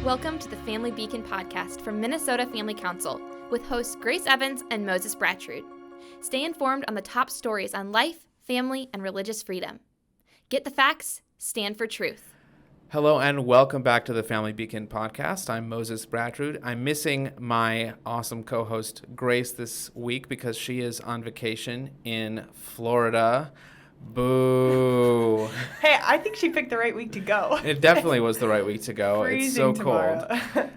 Welcome to the Family Beacon podcast from Minnesota Family Council with hosts Grace Evans and Moses Bratrud. Stay informed on the top stories on life, family, and religious freedom. Get the facts, stand for truth. Hello and welcome back to the Family Beacon podcast. I'm Moses Bratrud. I'm missing my awesome co-host Grace this week because she is on vacation in Florida. Boo. Hey, I think she picked the right week to go. It definitely was the right week to go. It's so tomorrow.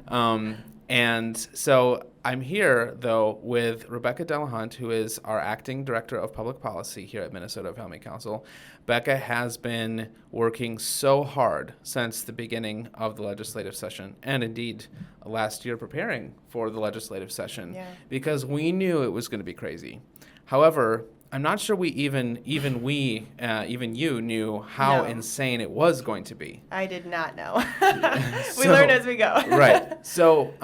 cold. And so I'm here, though, with Becca Delahunt, who is our acting director of public policy here at Minnesota Family Council. Becca has been working so hard since the beginning of the legislative session, and indeed last year preparing for the legislative session, because we knew it was going to be crazy. However, I'm not sure even you knew how insane it was going to be. I did not know. We learn as we go. Right. So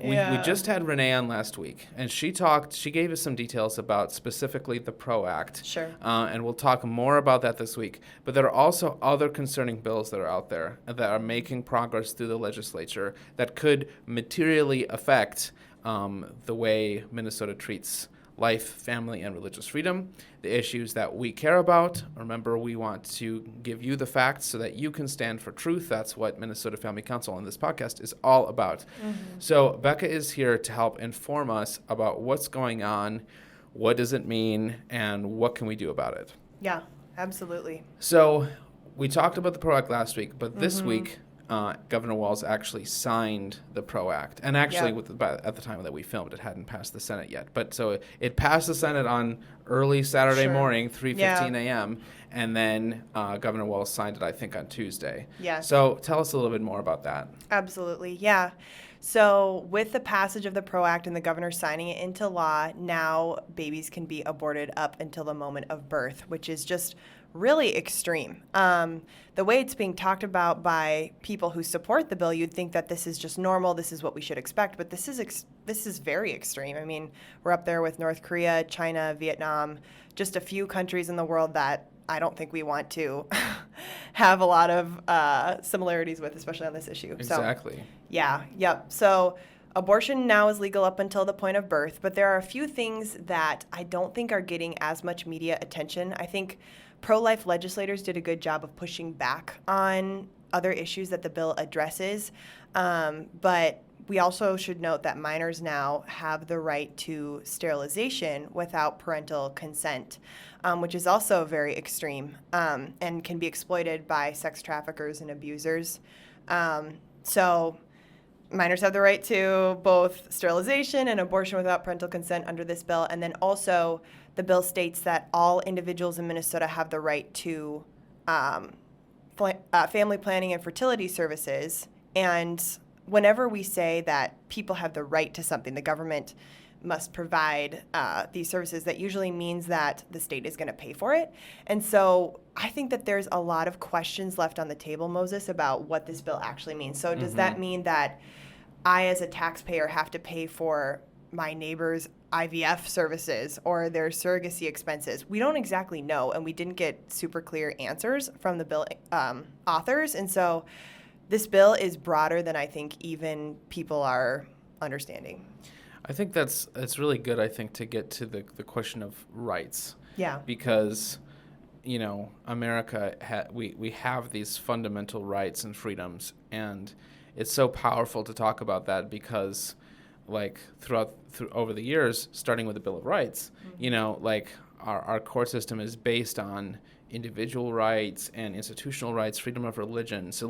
we just had Renee on last week, and she gave us some details about specifically the PRO Act. Sure. And we'll talk more about that this week. But there are also other concerning bills that are out there that are making progress through the legislature that could materially affect the way Minnesota treats life, family, and religious freedom, the issues that we care about. Remember, we want to give you the facts so that you can stand for truth. That's what Minnesota Family Council on this podcast is all about. Mm-hmm. So Becca is here to help inform us about what's going on, what does it mean, and what can we do about it. Yeah, absolutely. So we talked about the PRO Act last week, but this week, Governor Walz actually signed the PRO Act. And actually, at the time that we filmed, it hadn't passed the Senate yet. But so it passed the Senate on early Saturday morning, 3:15 a.m., and then Governor Walz signed it, I think, on Tuesday. Yeah. So tell us a little bit more about that. Absolutely, yeah. So with the passage of the PRO Act and the governor signing it into law, now babies can be aborted up until the moment of birth, which is just really extreme. The way it's being talked about by people who support the bill, you'd think that this is just normal, this is what we should expect, but this is very extreme. I mean, we're up there with North Korea, China, Vietnam, just a few countries in the world that I don't think we want to have a lot of similarities with, especially on this issue. Exactly. So abortion now is legal up until the point of birth, but there are a few things that I don't think are getting as much media attention. I think pro-life legislators did a good job of pushing back on other issues that the bill addresses, but we also should note that minors now have the right to sterilization without parental consent, which is also very extreme and can be exploited by sex traffickers and abusers. So minors have the right to both sterilization and abortion without parental consent under this bill. And then also the bill states that all individuals in Minnesota have the right to family planning and fertility services. And whenever we say that people have the right to something, the government must provide these services, that usually means that the state is going to pay for it. And so I think that there's a lot of questions left on the table, Moses, about what this bill actually means. So does that mean that I, as a taxpayer, have to pay for my neighbor's IVF services or their surrogacy expenses? We don't exactly know, and we didn't get super clear answers from the bill authors. And so this bill is broader than I think even people are understanding. I think it's really good, I think, to get to the question of rights. Yeah. Because, America, we have these fundamental rights and freedoms, and it's so powerful to talk about that because, over the years, starting with the Bill of Rights, our court system is based on individual rights and institutional rights, freedom of religion. So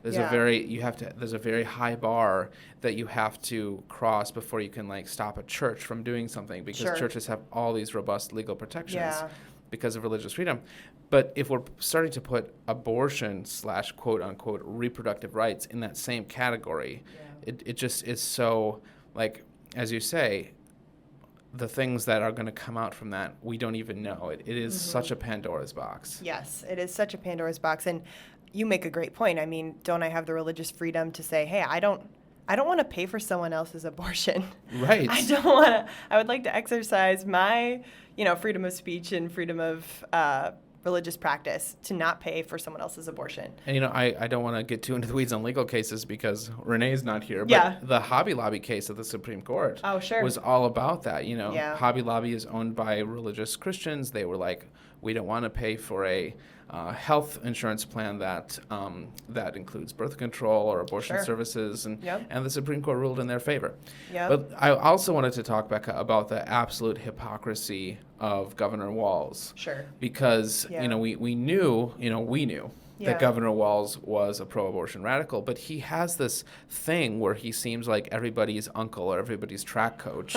there's a very high bar that you have to cross before you can stop a church from doing something, because churches have all these robust legal protections because of religious freedom. But if we're starting to put abortion / quote unquote reproductive rights in that same category, it just is so, as you say, the things that are going to come out from that, we don't even know. It is such a Pandora's box. Yes, it is such a Pandora's box. And you make a great point. I mean, don't I have the religious freedom to say, hey, I don't want to pay for someone else's abortion. Right. I would like to exercise my, freedom of speech and freedom of religious practice to not pay for someone else's abortion. And, I don't want to get too into the weeds on legal cases because Renee's not here, but Yeah. the Hobby Lobby case at the Supreme Court was all about that. Hobby Lobby is owned by religious Christians. They were like, we don't want to pay for a health insurance plan that includes birth control or abortion services, and the Supreme Court ruled in their favor. But I also wanted to talk, Becca, about the absolute hypocrisy of Governor Walz. Because we knew that Governor Walz was a pro-abortion radical, but he has this thing where he seems like everybody's uncle or everybody's track coach,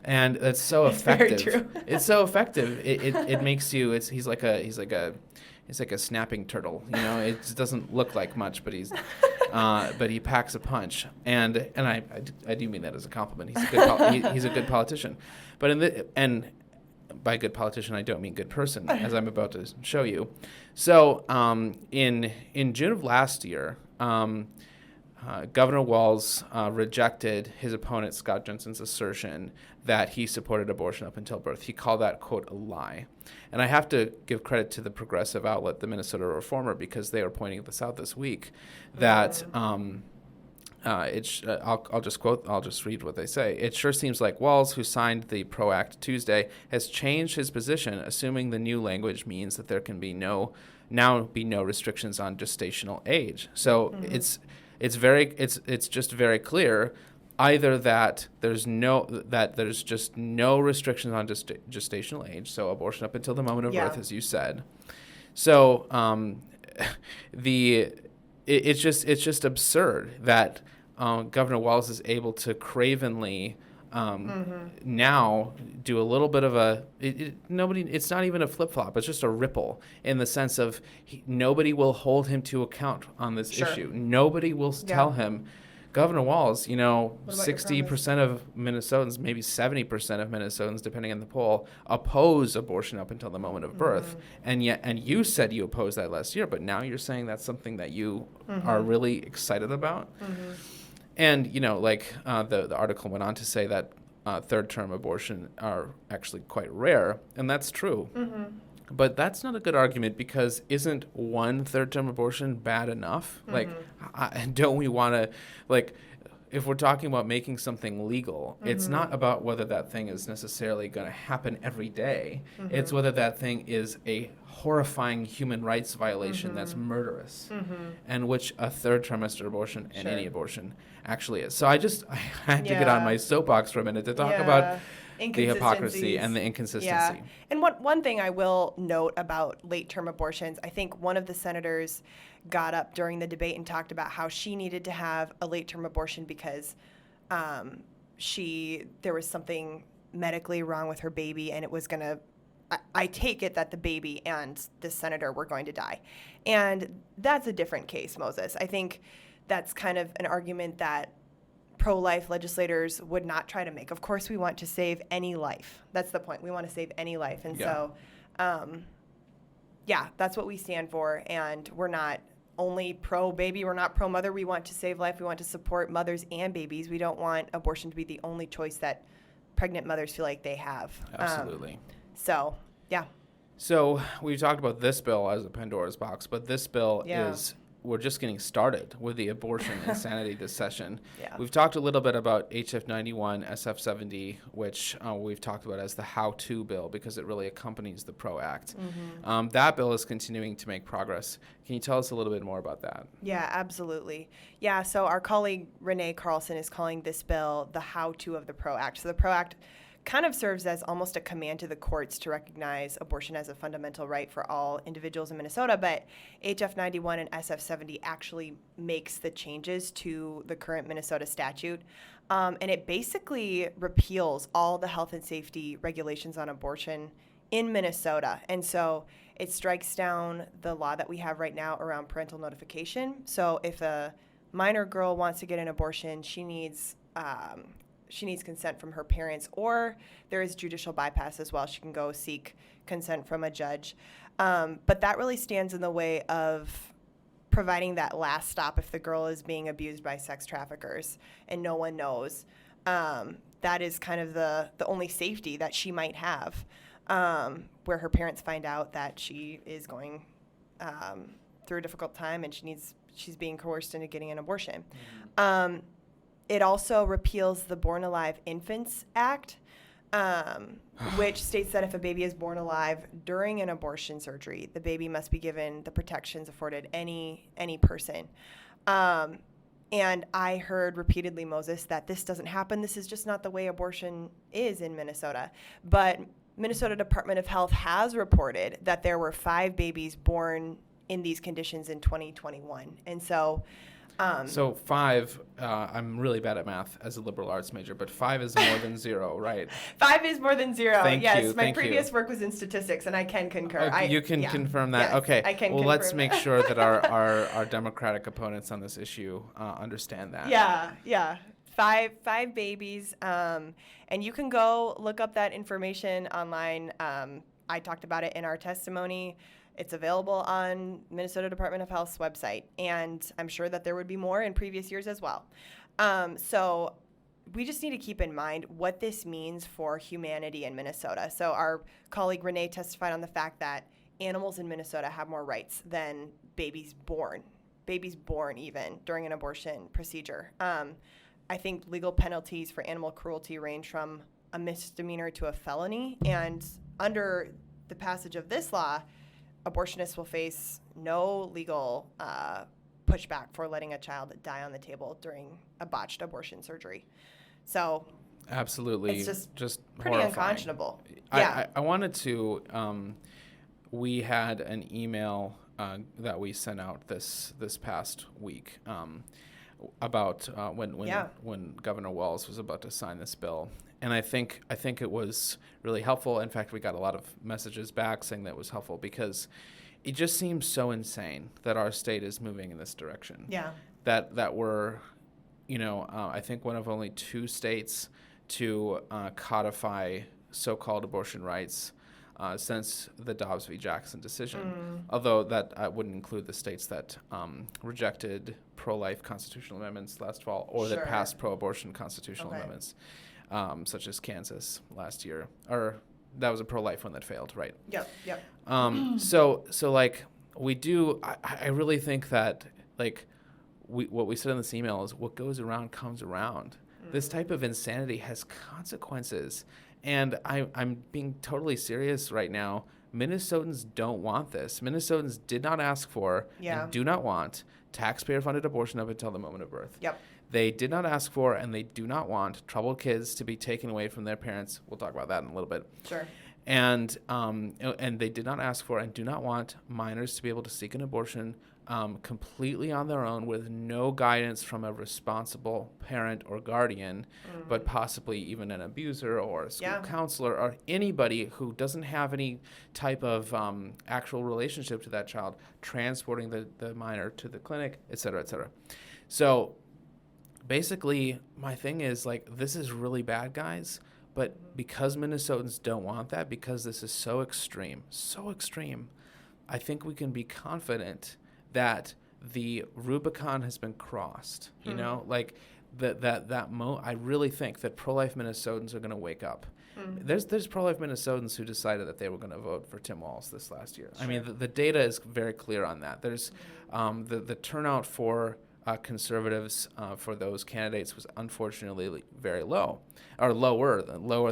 and it's so effective. Very true. It's so effective. It makes you. He's like a snapping turtle. It doesn't look like much, but but he packs a punch. And I do mean that as a compliment. He's a good politician, but by good politician, I don't mean good person, as I'm about to show you. So in June of last year, Governor Walz rejected his opponent Scott Jensen's assertion that he supported abortion up until birth. He called that, quote, a lie. And I have to give credit to the progressive outlet, the Minnesota Reformer, because they were pointing this out this week, that I'll just read what they say. It sure seems like Walz, who signed the PRO Act Tuesday, has changed his position, assuming the new language means that there can now be no restrictions on gestational age. So it's just very clear either that there's just no restrictions on gestational age, so abortion up until the moment of birth, as you said. So it's just absurd that Governor Walz is able to cravenly now do a little bit of it's not even a flip-flop, it's just a ripple in the sense of nobody will hold him to account on this issue. Nobody will tell him, Governor Walz, 60% of Minnesotans, maybe 70% of Minnesotans, depending on the poll, oppose abortion up until the moment of birth. And you said you opposed that last year, but now you're saying that's something that you are really excited about. And, the article went on to say that third-term abortion are actually quite rare, and that's true. But that's not a good argument, because isn't one third-term abortion bad enough? Don't we want to, if we're talking about making something legal, it's not about whether that thing is necessarily going to happen every day. It's whether that thing is a horrifying human rights violation that's murderous, and which a third trimester abortion and any abortion actually is. So I had to get on my soapbox for a minute to talk about the hypocrisy and the inconsistency. Yeah. And one thing I will note about late-term abortions, I think one of the senators got up during the debate and talked about how she needed to have a late-term abortion because there was something medically wrong with her baby, and it was going to, I take it that the baby and the senator were going to die. And that's a different case, Moses. I think that's kind of an argument that pro-life legislators would not try to make. Of course, we want to save any life. That's the point. We want to save any life. And so, that's what we stand for. And we're not only pro-baby. We're not pro-mother. We want to save life. We want to support mothers and babies. We don't want abortion to be the only choice that pregnant mothers feel like they have. Absolutely. So we've talked about this bill as a Pandora's box, but this bill we're just getting started with the abortion insanity this session. We've talked a little bit about HF 91, SF 70, which we've talked about as the how-to bill because it really accompanies the PRO Act. That bill is continuing to make progress. Can you tell us a little bit more about that? Yeah, absolutely. Yeah, so our colleague Renee Carlson is calling this bill the how-to of the PRO Act. So the PRO Act kind of serves as almost a command to the courts to recognize abortion as a fundamental right for all individuals in Minnesota, but HF 91 and SF 70 actually makes the changes to the current Minnesota statute, and it basically repeals all the health and safety regulations on abortion in Minnesota, and so it strikes down the law that we have right now around parental notification. So if a minor girl wants to get an abortion, she needs consent from her parents, or there is judicial bypass as well. She can go seek consent from a judge. But that really stands in the way of providing that last stop if the girl is being abused by sex traffickers and no one knows. That is kind of the only safety that she might have. where her parents find out that she is going through a difficult time and she's being coerced into getting an abortion. It also repeals the Born Alive Infants Act, which states that if a baby is born alive during an abortion surgery, the baby must be given the protections afforded any person. And I heard repeatedly, Moses, that this doesn't happen. This is just not the way abortion is in Minnesota. But Minnesota Department of Health has reported that there were 5 babies born in these conditions in 2021. And so... so 5, I'm really bad at math as a liberal arts major, but 5 is more than 0, right? 5 is more than 0. Yes, my thank previous you. work was in statistics, and I can concur. You can confirm that? Yes, okay. I can well, confirm let's make that. sure that our Democratic opponents on this issue understand that. Yeah. 5 babies, and you can go look up that information online. I talked about it in our testimony. It's available on Minnesota Department of Health's website, and I'm sure that there would be more in previous years as well. So we just need to keep in mind what this means for humanity in Minnesota. So our colleague Renee testified on the fact that animals in Minnesota have more rights than babies born even during an abortion procedure. I think legal penalties for animal cruelty range from a misdemeanor to a felony, and under the passage of this law, abortionists will face no legal pushback for letting a child die on the table during a botched abortion surgery. So absolutely, it's just pretty horrifying. unconscionable. I wanted to. We had an email that we sent out this past week about when Governor Walz was about to sign this bill. And I think it was really helpful. In fact, we got a lot of messages back saying that it was helpful because it just seems so insane that our state is moving in this direction. Yeah. That we're, I think one of only 2 states to codify so-called abortion rights since the Dobbs v. Jackson decision. Although that wouldn't include the states that rejected pro-life constitutional amendments last fall or that passed pro-abortion constitutional amendments. Such as Kansas last year, or that was a pro-life one that failed, right? Yep. So like we do, I really think that like what we said in this email is what goes around comes around. This type of insanity has consequences, and I'm being totally serious right now. Minnesotans don't want this. Minnesotans did not ask for and do not want taxpayer-funded abortion up until the moment of birth. Yep. They did not ask for and they do not want troubled kids to be taken away from their parents. We'll talk about that in a little bit. Sure. And they did not ask for and do not want minors to be able to seek an abortion completely on their own with no guidance from a responsible parent or guardian, but possibly even an abuser or a school counselor or anybody who doesn't have any type of actual relationship to that child, transporting the minor to the clinic, et cetera, et cetera. So basically, my thing is, like, this is really bad, guys, but because Minnesotans don't want that, because this is so extreme, I think we can be confident that the Rubicon has been crossed, you know? Like, I really think that pro-life Minnesotans are going to wake up. There's pro-life Minnesotans who decided that they were going to vote for Tim Walz this last year. Sure. I mean, the data is very clear on that. There's the turnout for conservatives for those candidates was unfortunately very low, or lower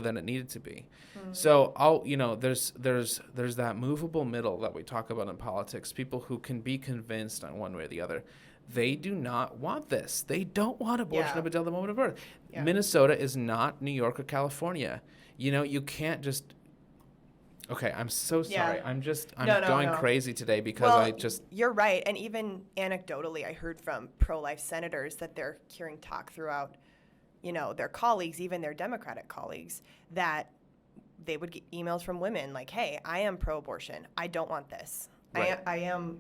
than it needed to be. So there's that movable middle that we talk about in politics. People who can be convinced on one way or the other. They do not want this. They don't want abortion up until the moment of birth. Yeah. Minnesota is not New York or California. You can't just. Okay, I'm so sorry. I'm going crazy today because You're right. And even anecdotally, I heard from pro-life senators that they're hearing talk throughout, their colleagues, even their Democratic colleagues, that they would get emails from women like, hey, I am pro-abortion. I don't want this. Right. I am,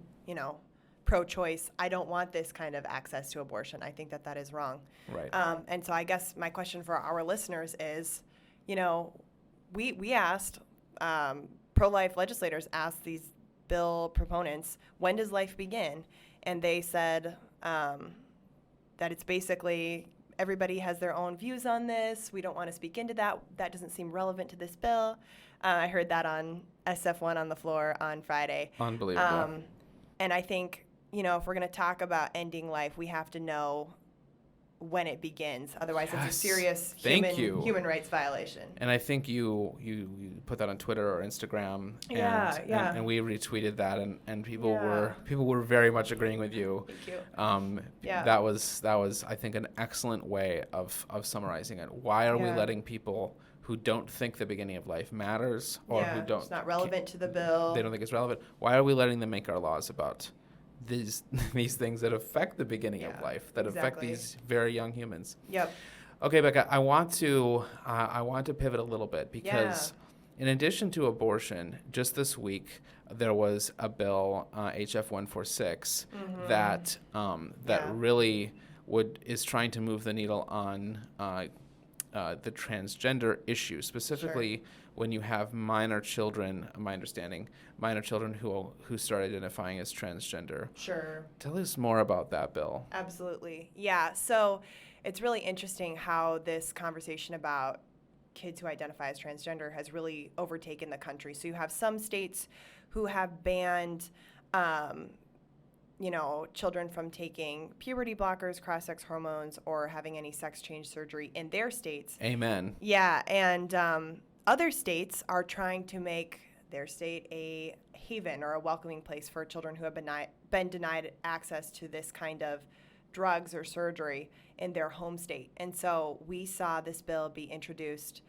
pro-choice. I don't want this kind of access to abortion. I think that is wrong. Right. And so I guess my question for our listeners is, we asked... pro-life legislators asked these bill proponents, when does life begin? And they said that it's basically everybody has their own views on this. We don't want to speak into that. That doesn't seem relevant to this bill. I heard that on SF1 on the floor on Friday. Unbelievable. And I think, if we're going to talk about ending life, we have to know when it begins. Otherwise, it's a serious human rights violation. And I think you put that on Twitter or Instagram, and we retweeted that, and people were very much agreeing with you. Thank you. That was I think an excellent way of summarizing it. Why are we letting people who don't think the beginning of life matters, or who don't, it's not relevant to the bill, they don't think it's relevant, why are we letting them make our laws about these things that affect the beginning of life, that affect these very young humans? Yep. Okay, Becca, I want to pivot a little bit, because in addition to abortion, just this week there was a bill, HF 146, that really is trying to move the needle on the transgender issue, specifically when you have minor children, my understanding, minor children who start identifying as transgender. Sure. Tell us more about that bill. Absolutely. Yeah. So it's really interesting how this conversation about kids who identify as transgender has really overtaken the country. So you have some states who have banned children from taking puberty blockers, cross-sex hormones, or having any sex change surgery in their states. Amen. Yeah, and other states are trying to make their state a haven or a welcoming place for children who have been denied access to this kind of drugs or surgery in their home state. And so we saw this bill be introduced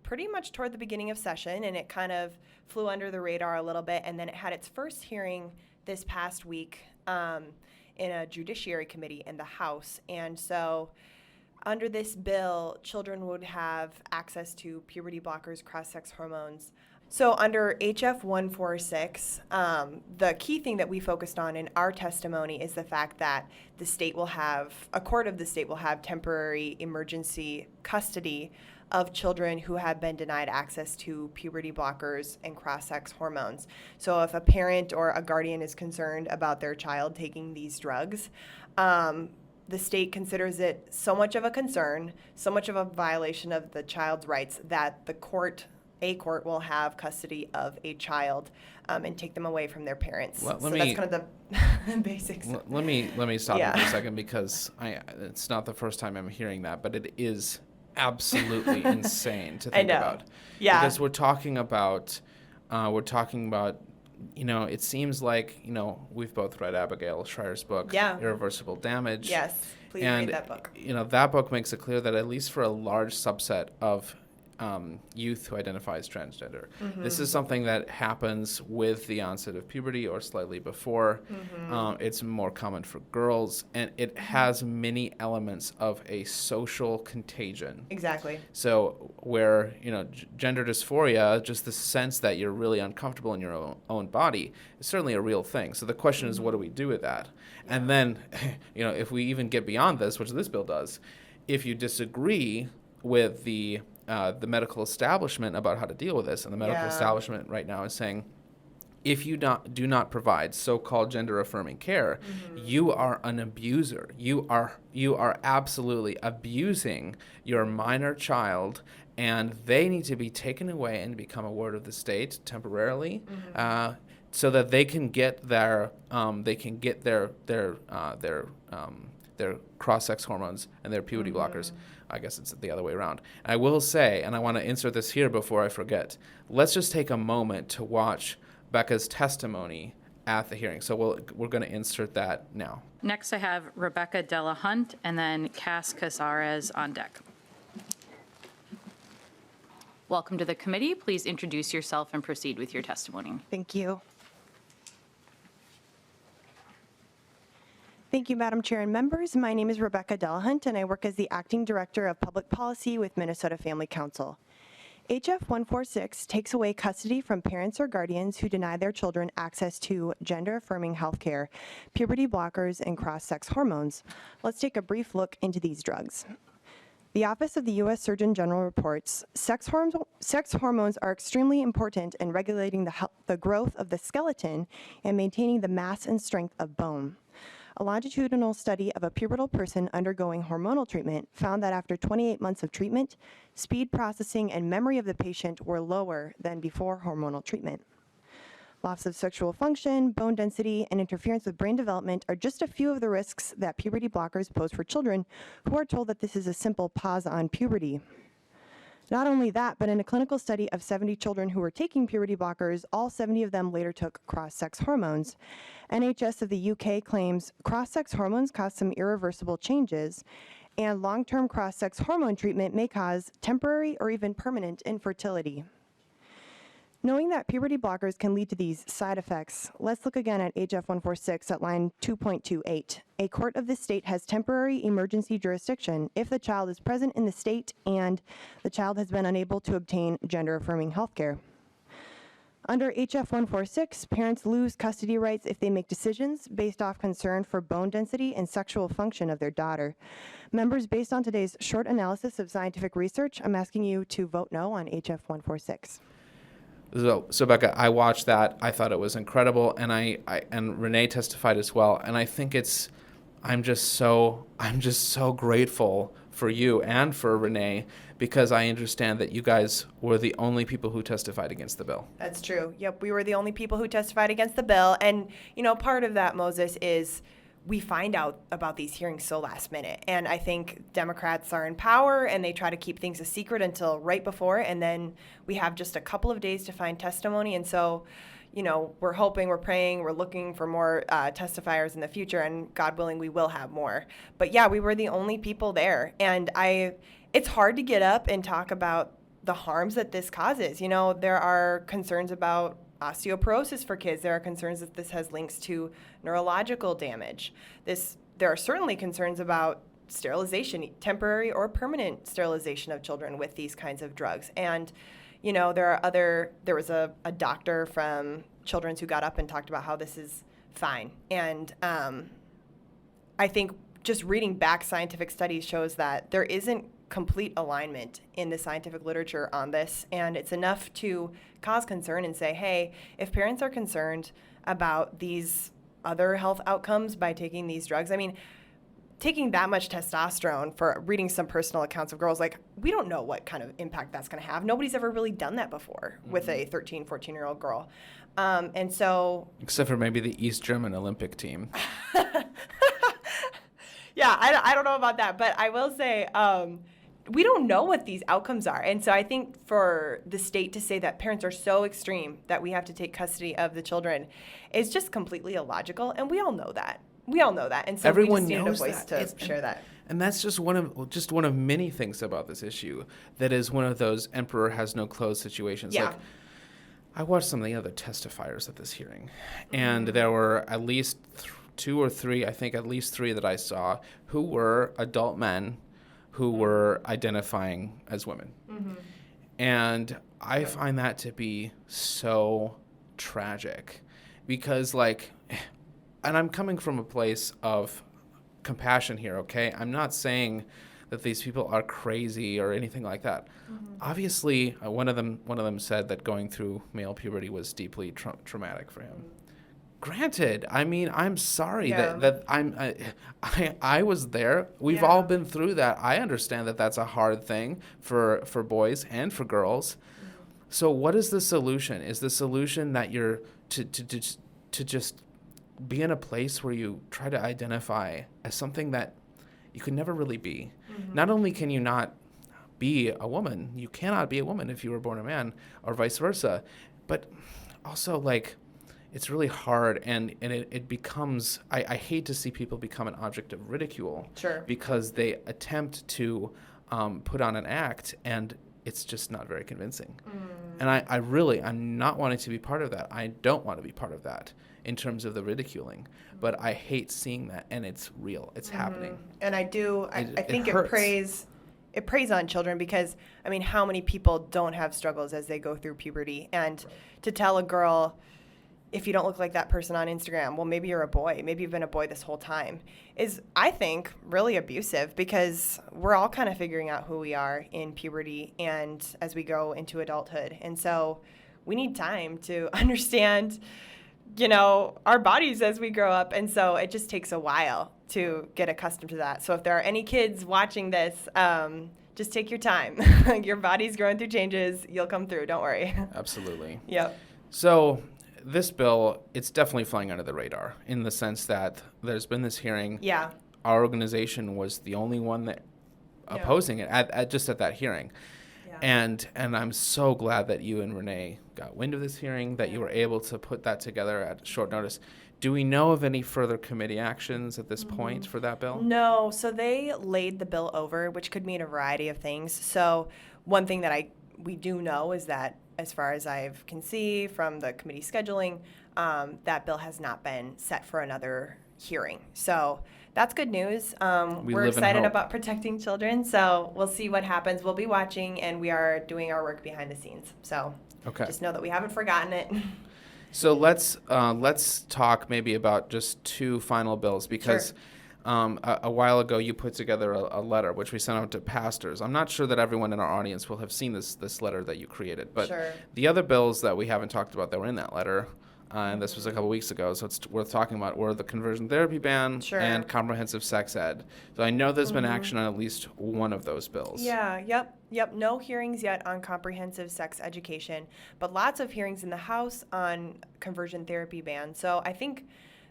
pretty much toward the beginning of session, and it kind of flew under the radar a little bit, and then it had its first hearing this past week in a judiciary committee in the House. And so under this bill, children would have access to puberty blockers, cross-sex hormones. So under HF 146, the key thing that we focused on in our testimony is the fact that a court of the state will have temporary emergency custody of children who have been denied access to puberty blockers and cross-sex hormones. So if a parent or a guardian is concerned about their child taking these drugs, the state considers it so much of a concern, so much of a violation of the child's rights, that a court will have custody of a child and take them away from their parents. That's kind of the basics. Let me stop you for a second, because it's not the first time I'm hearing that, but it is absolutely insane to think about. Yeah. Because we're talking about, it seems like, we've both read Abigail Schreier's book, Irreversible Damage. Yes, please read that book. That book makes it clear that at least for a large subset of youth who identify as transgender, this is something that happens with the onset of puberty or slightly before. It's more common for girls, and it has many elements of a social contagion. Exactly. So where, gender dysphoria, just the sense that you're really uncomfortable in your own body, is certainly a real thing. So the question is, what do we do with that? And then, if we even get beyond this, which this bill does, if you disagree with the medical establishment about how to deal with this, and the medical establishment right now is saying, if you do not provide so-called gender-affirming care, you are an abuser. You are absolutely abusing your minor child, and they need to be taken away and become a ward of the state temporarily, so that they can get their cross-sex hormones and their puberty blockers. I guess it's the other way around. I will say, and I want to insert this here before I forget, let's just take a moment to watch Becca's testimony at the hearing. So we're going to insert that now. Next, I have Rebecca Delahunt and then Cass Casares on deck. Welcome to the committee. Please introduce yourself and proceed with your testimony. Thank you. Thank you, Madam Chair and members. My name is Rebecca Delahunt, and I work as the Acting Director of Public Policy with Minnesota Family Council. HF 146 takes away custody from parents or guardians who deny their children access to gender-affirming health care, puberty blockers, and cross-sex hormones. Let's take a brief look into these drugs. The Office of the U.S. Surgeon General reports, sex hormones are extremely important in regulating the growth of the skeleton and maintaining the mass and strength of bone. A longitudinal study of a pubertal person undergoing hormonal treatment found that after 28 months of treatment, speed processing and memory of the patient were lower than before hormonal treatment. Loss of sexual function, bone density, and interference with brain development are just a few of the risks that puberty blockers pose for children who are told that this is a simple pause on puberty. Not only that, but in a clinical study of 70 children who were taking puberty blockers, all 70 of them later took cross-sex hormones. NHS of the UK claims cross-sex hormones cause some irreversible changes, and long-term cross-sex hormone treatment may cause temporary or even permanent infertility. Knowing that puberty blockers can lead to these side effects, let's look again at HF 146 at line 2.28. A court of the state has temporary emergency jurisdiction if the child is present in the state and the child has been unable to obtain gender-affirming health care. Under HF 146, parents lose custody rights if they make decisions based off concern for bone density and sexual function of their daughter. Members, based on today's short analysis of scientific research, I'm asking you to vote no on HF 146. So Becca, I watched that. I thought it was incredible, and and Renee testified as well. And I think I'm just so grateful for you and for Renee, because I understand that you guys were the only people who testified against the bill. That's true. Yep, we were the only people who testified against the bill. And, part of that, Moses, is we find out about these hearings so last minute. And I think Democrats are in power and they try to keep things a secret until right before. And then we have just a couple of days to find testimony. And so, we're hoping, we're praying, we're looking for more testifiers in the future. And God willing, we will have more. But yeah, we were the only people there. And it's hard to get up and talk about the harms that this causes. There are concerns about osteoporosis for kids. There are concerns that this has links to neurological damage. There are certainly concerns about sterilization, temporary or permanent sterilization of children with these kinds of drugs. And, there was a doctor from Children's who got up and talked about how this is fine. And I think just reading back scientific studies shows that there isn't complete alignment in the scientific literature on this, and it's enough to cause concern and say, hey, if parents are concerned about these other health outcomes by taking these drugs, taking that much testosterone, for reading some personal accounts of girls, we don't know what kind of impact that's going to have. Nobody's ever really done that before with a 13, 14-year-old girl. And so... Except for maybe the East German Olympic team. Yeah, I don't know about that, but I will say... we don't know what these outcomes are. And so I think for the state to say that parents are so extreme that we have to take custody of the children is just completely illogical. And we all know that. And so everyone we just knows need a voice that. to share that. And that's just one of many things about this issue that is one of those emperor has no clothes situations. Yeah. I watched some of the other testifiers at this hearing, and there were at least two or three, I think at least three that I saw, who were adult men who were identifying as women. Mm-hmm. And I find that to be so tragic because, and I'm coming from a place of compassion here, okay? I'm not saying that these people are crazy or anything like that. Mm-hmm. Obviously, one of them said that going through male puberty was deeply traumatic for him. Granted, I'm sorry that I was there. We've all been through that. I understand that that's a hard thing for boys and for girls. Mm-hmm. So what is the solution? Is the solution that you're to just be in a place where you try to identify as something that you could never really be? Mm-hmm. Not only can you not be a woman, you cannot be a woman if you were born a man, or vice versa, but also it's really hard, and it becomes, I hate to see people become an object of ridicule. Sure. Because they attempt to put on an act, and it's just not very convincing. And I'm not wanting to be part of that. I don't want to be part of that in terms of the ridiculing. But I hate seeing that, and it's real. It's happening. And I think it preys on children because, how many people don't have struggles as they go through puberty? And to tell a girl, if you don't look like that person on Instagram, well, maybe you're a boy. Maybe you've been a boy this whole time, is, I think, really abusive because we're all kind of figuring out who we are in puberty and as we go into adulthood. And so we need time to understand our bodies as we grow up. And so it just takes a while to get accustomed to that. So if there are any kids watching this, just take your time. Your body's going through changes. You'll come through. Don't worry. Absolutely. Yep. So this bill, it's definitely flying under the radar in the sense that there's been this hearing. Yeah. Our organization was the only one that opposing it at that hearing. Yeah. And I'm so glad that you and Renee got wind of this hearing, that you were able to put that together at short notice. Do we know of any further committee actions at this point for that bill? No. So they laid the bill over, which could mean a variety of things. So one thing that we do know is that, as far as I can see from the committee scheduling, that bill has not been set for another hearing. So that's good news. We're excited about protecting children, so we'll see what happens. We'll be watching, and we are doing our work behind the scenes. So just know that we haven't forgotten it. So let's talk maybe about just two final bills, because a while ago you put together a letter which we sent out to pastors. I'm not sure that everyone in our audience will have seen this letter that you created, but the other bills that we haven't talked about that were in that letter, and this was a couple weeks ago, so it's worth talking about, were the conversion therapy ban and comprehensive sex ed. So I know there's been action on at least one of those bills. Yeah, yep. No hearings yet on comprehensive sex education, but lots of hearings in the House on conversion therapy ban. So I think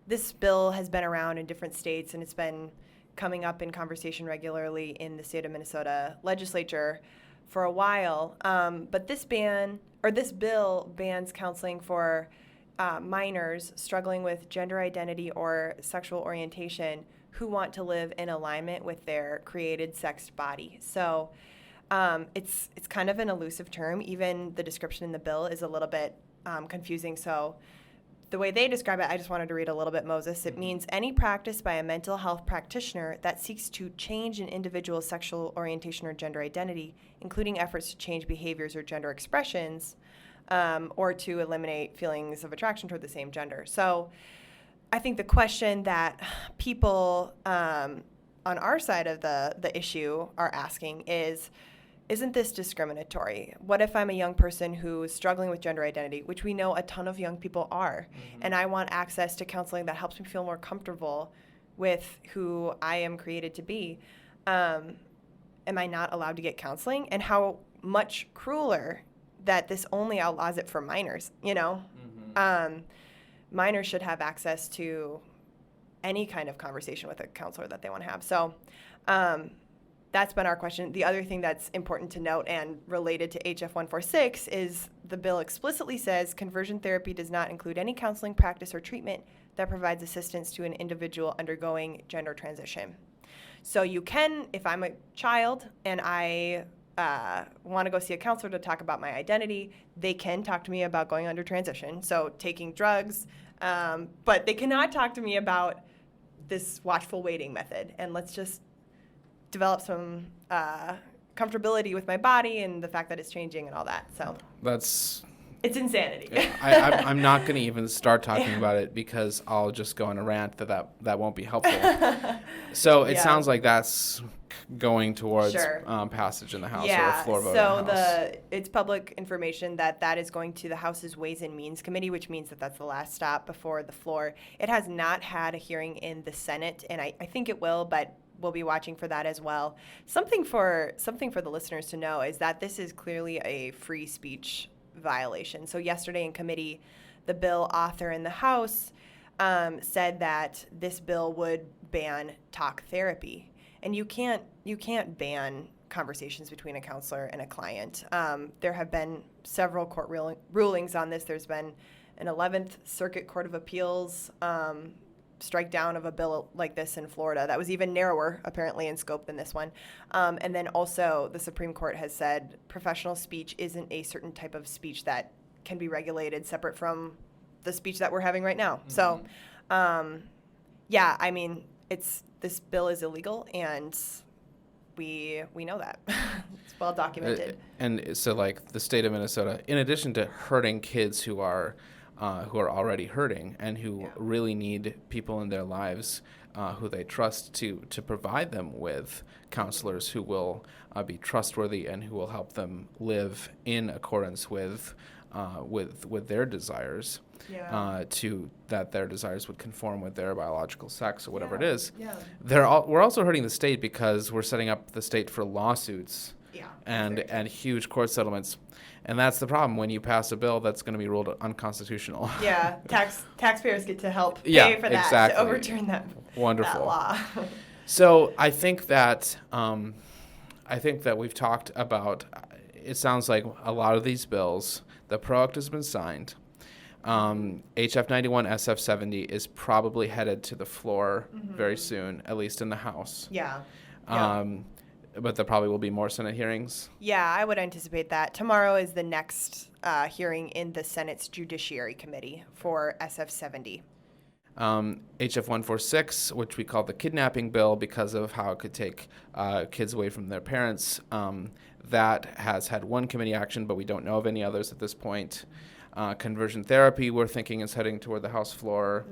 this bill has been around in different states, and it's been coming up in conversation regularly in the state of Minnesota Legislature for a while. But this bill bans counseling for minors struggling with gender identity or sexual orientation who want to live in alignment with their created sexed body. So it's kind of an elusive term. Even the description in the bill is a little bit confusing. So the way they describe it, I just wanted to read a little bit, Moses. It means any practice by a mental health practitioner that seeks to change an individual's sexual orientation or gender identity, including efforts to change behaviors or gender expressions, or to eliminate feelings of attraction toward the same gender. So I think the question that people on our side of the issue are asking is, isn't this discriminatory? What if I'm a young person who's struggling with gender identity, which we know a ton of young people are, and I want access to counseling that helps me feel more comfortable with who I am created to be? Am I not allowed to get counseling? And how much crueler that this only outlaws it for minors, Minors should have access to any kind of conversation with a counselor that they want to have. So that's been our question. The other thing that's important to note and related to HF 146 is the bill explicitly says conversion therapy does not include any counseling practice or treatment that provides assistance to an individual undergoing gender transition. So you can, if I'm a child and I want to go see a counselor to talk about my identity, they can talk to me about going under transition, so taking drugs, but they cannot talk to me about this watchful waiting method. And let's just develop some comfortability with my body and the fact that it's changing and all that. So it's insanity. I'm not going to even start talking about it because I'll just go on a rant that won't be helpful. So it sounds like that's going towards passage in the House or a floor vote in the House. So it's public information that is going to the House's Ways and Means Committee, which means that that's the last stop before the floor. It has not had a hearing in the Senate, and I think it will, but we'll be watching for that as well. Something for the listeners to know is that this is clearly a free speech violation. So yesterday in committee, the bill author in the House said that this bill would ban talk therapy, and you can't ban conversations between a counselor and a client. There have been several court rulings on this. There's been an 11th Circuit Court of Appeals strike down of a bill like this in Florida that was even narrower, apparently, in scope than this one. And then also the Supreme Court has said professional speech isn't a certain type of speech that can be regulated separate from the speech that we're having right now. So, this bill is illegal, and we know that. It's well documented. And so, like, the state of Minnesota, in addition to hurting kids who are already hurting and who really need people in their lives who they trust to provide them with counselors who will be trustworthy and who will help them live in accordance with with their desires, to that their desires would conform with their biological sex or whatever it is. Yeah. We're also hurting the state because we're setting up the state for lawsuits and huge court settlements. And that's the problem when you pass a bill that's going to be ruled unconstitutional. Yeah, taxpayers get to help pay for that, exactly. to overturn that, Wonderful. that law. So I think that we've talked about, it sounds like a lot of these bills, the PRO Act has been signed. HF 91, SF 70 is probably headed to the floor very soon, at least in the House. Yeah. But there probably will be more Senate hearings. Yeah, I would anticipate that. Tomorrow is the next hearing in the Senate's Judiciary Committee for SF 70. HF 146, which we call the Kidnapping Bill because of how it could take kids away from their parents, that has had one committee action, but we don't know of any others at this point. Conversion therapy, we're thinking, is heading toward the House floor.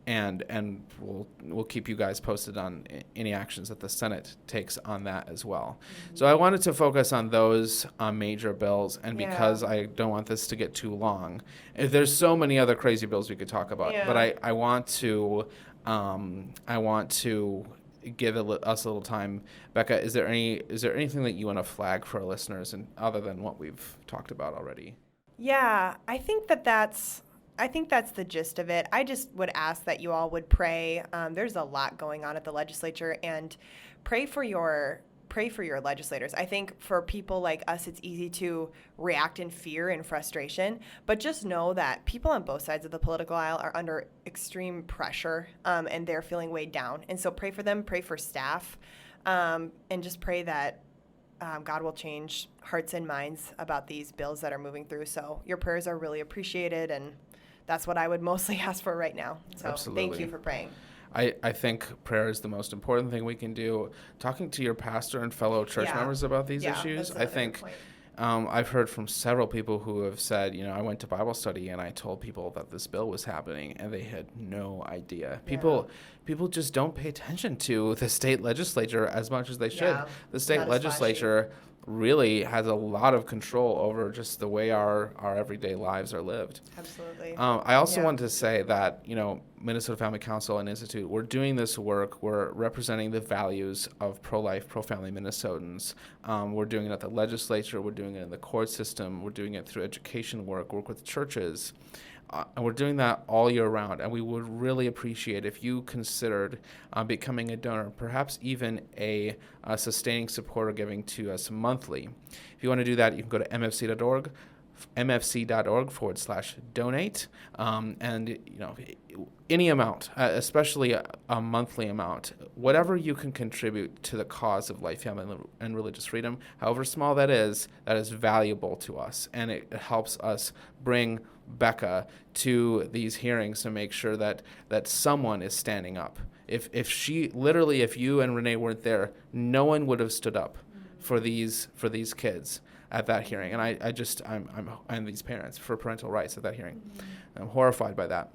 And we'll keep you guys posted on any actions that the Senate takes on that as well. So I wanted to focus on those major bills, and because I don't want this to get too long, there's so many other crazy bills we could talk about. But I want to give us a little time. Becca, is there anything that you want to flag for our listeners, and other than what we've talked about already? Yeah, I think that's the gist of it. I just would ask that you all would pray. There's a lot going on at the legislature, and pray for your legislators. I think for people like us, it's easy to react in fear and frustration, but just know that people on both sides of the political aisle are under extreme pressure, and they're feeling weighed down. And so pray for them, pray for staff, and just pray that God will change hearts and minds about these bills that are moving through. So your prayers are really appreciated, and that's what I would mostly ask for right now. So Absolutely. Thank you for praying. I think prayer is the most important thing we can do. Talking to your pastor and fellow church members about these issues, I think I've heard from several people who have said, I went to Bible study and I told people that this bill was happening and they had no idea. People just don't pay attention to the state legislature as much as they should. The state legislature really has a lot of control over just the way our everyday lives are lived. Absolutely. I also want to say that, Minnesota Family Council and Institute, we're doing this work. We're representing the values of pro-life, pro-family Minnesotans. We're doing it at the legislature. We're doing it in the court system. We're doing it through education work with churches. And we're doing that all year round, and we would really appreciate if you considered becoming a donor, perhaps even a sustaining supporter, giving to us monthly. If you want to do that, you can go to mfc.org/donate, and any amount, especially a monthly amount, whatever you can contribute to the cause of life, family, and religious freedom, however small that is valuable to us, and it helps us bring Becca to these hearings to make sure that someone is standing up. If you and Renee weren't there, no one would have stood up for these kids at that hearing. And I'm these parents for parental rights at that hearing. I'm horrified by that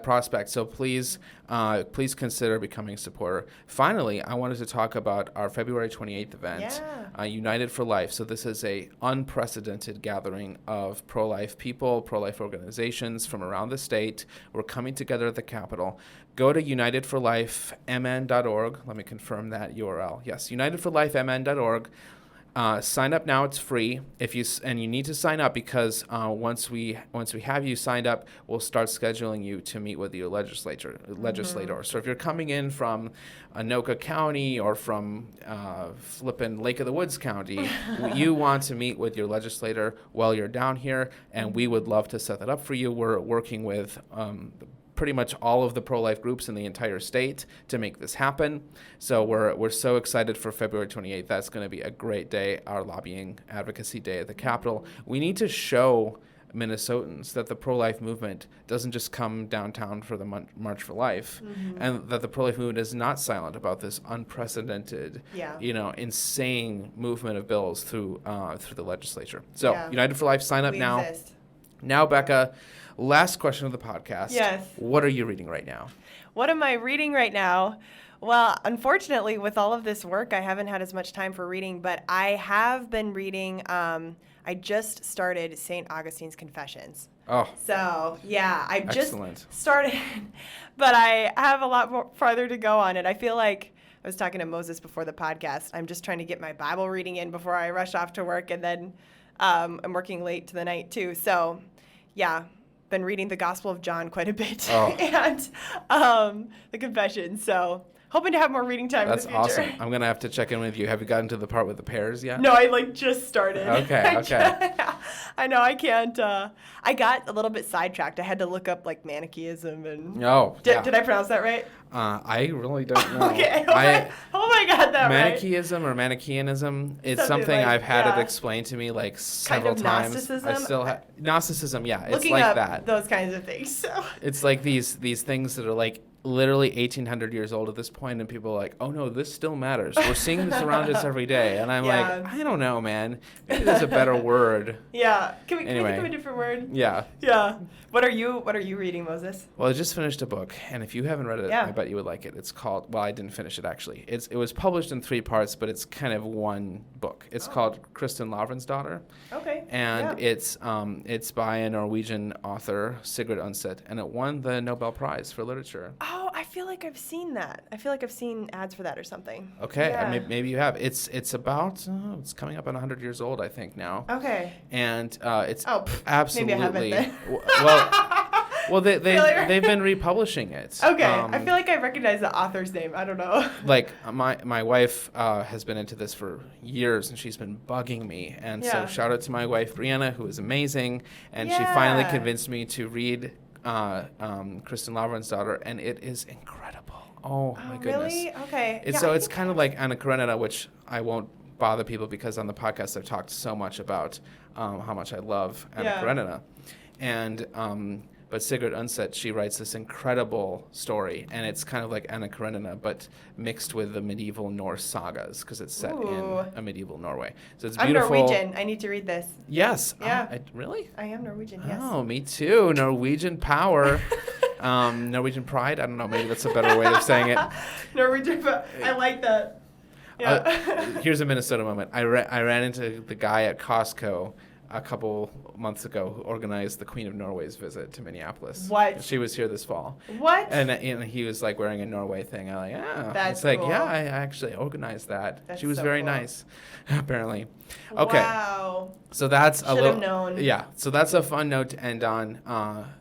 prospect. So please consider becoming a supporter. Finally, I wanted to talk about our February 28th event, United for Life. So this is a unprecedented gathering of pro-life people, pro-life organizations from around the state. We're coming together at the Capitol. Go to unitedforlifemn.org. Let me confirm that URL. Yes, unitedforlifemn.org. Sign up now; it's free. You need to sign up because once we have you signed up, we'll start scheduling you to meet with your legislator. So if you're coming in from Anoka County or from flippin' Lake of the Woods County, you want to meet with your legislator while you're down here, and we would love to set that up for you. We're working with pretty much all of the pro-life groups in the entire state to make this happen. So we're so excited for February 28th. That's going to be a great day, our lobbying advocacy day at the Capitol. We need to show Minnesotans that the pro-life movement doesn't just come downtown for the March for Life, and that the pro-life movement is not silent about this unprecedented, insane movement of bills through the legislature. So United for Life, sign up now. Exist. Now, Becca, last question of the podcast. Yes. What are you reading right now? What am I reading right now? Well, unfortunately, with all of this work, I haven't had as much time for reading, but I have been reading I just started St. Augustine's Confessions. Oh, So, yeah, I just excellent. started, but I have a lot more farther to go on it. I feel like I was talking to Moses before the podcast. I'm just trying to get my Bible reading in before I rush off to work, and then I'm working late to the night too. So, yeah, been reading the Gospel of John quite a bit and the Confessions. So, hoping to have more reading time That's in the future. awesome. I'm going to have to check in with you. Have you gotten to the part with the pears yet? No, I just started. Okay. I know, I can't. I got a little bit sidetracked. I had to look up Manichaeism and. Oh, yeah. Did I pronounce that right? I really don't know. Okay, I hope I got that right. Manichaeism or Manichaeanism, it's something like- I've had yeah. it explained to me several times. Gnosticism? I still Gnosticism, yeah, it's Looking like up that. those kinds of things. So. It's like these things that are literally 1,800 years old at this point, and people are like, oh no, this still matters. We're seeing this around us every day. And I'm like, I don't know, man. Maybe there's a better word. Yeah. Can we Anyway. think of a different word? Yeah. Yeah. What are you reading, Moses? Well, I just finished a book, and if you haven't read it, Yeah. I bet you would like it. It's called, well, I didn't finish it actually. It was published in 3 parts, but it's kind of one book. It's called Kristin Lavransdatter. Okay. And yeah. it's by a Norwegian author, Sigrid Undset, and it won the Nobel Prize for Literature. Oh, I feel like I've seen that. I feel like I've seen ads for that or something. Okay, Yeah. maybe you have. It's about it's coming up on 100 years old, I think now. Okay. And it's Oh, absolutely maybe I haven't then. well Failure. they've been republishing it. Okay. I feel like I recognize the author's name. I don't know. Like my wife has been into this for years, and she's been bugging me. And Yeah. so shout out to my wife Brianna, who is amazing, and she finally Yeah. convinced me to read Kristin Lavransdatter, and it is incredible. Oh my goodness! Really? Okay. It's, Yeah, so I it's think kind of like Anna Karenina, which I won't bother people because on the podcast I've talked so much about how much I love Anna Yeah. Karenina, and but Sigrid Undset, she writes this incredible story, and it's kind of like Anna Karenina, but mixed with the medieval Norse sagas because it's set Ooh. in a medieval Norway. So it's I'm beautiful. Norwegian. I need to read this. Yes. Yeah. Really? I am Norwegian. Yes. Oh, me too. Norwegian power. Norwegian pride. I don't know. Maybe that's a better way of saying it. Norwegian. But I like that. Yeah. Here's a Minnesota moment. I ran into the guy at Costco a couple months ago who organized the Queen of Norway's visit to Minneapolis. What? She was here this fall. What? And he was wearing a Norway thing. I'm like, yeah. That's it's cool. yeah, I actually organized that. That's she was so very cool. nice, apparently. Okay. Wow. So that's a Should have little. known. Yeah. So that's a fun note to end on.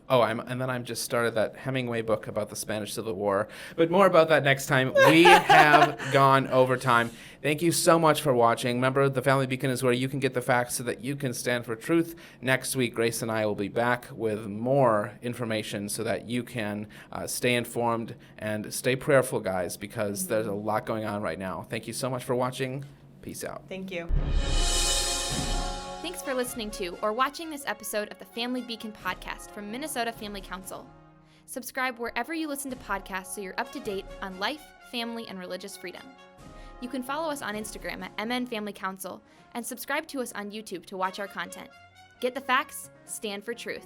And then I'm just started that Hemingway book about the Spanish Civil War, but more about that next time. We have gone over time. Thank you so much for watching. Remember, the Family Beacon is where you can get the facts so that you can stand for truth. Next week, Grace and I will be back with more information so that you can stay informed and stay prayerful, guys, because there's a lot going on right now. Thank you so much for watching. Peace out. Thank you. Thanks for listening to or watching this episode of the Family Beacon podcast from Minnesota Family Council. Subscribe wherever you listen to podcasts so you're up to date on life, family, and religious freedom. You can follow us on Instagram at MN Family Council and subscribe to us on YouTube to watch our content. Get the facts, stand for truth.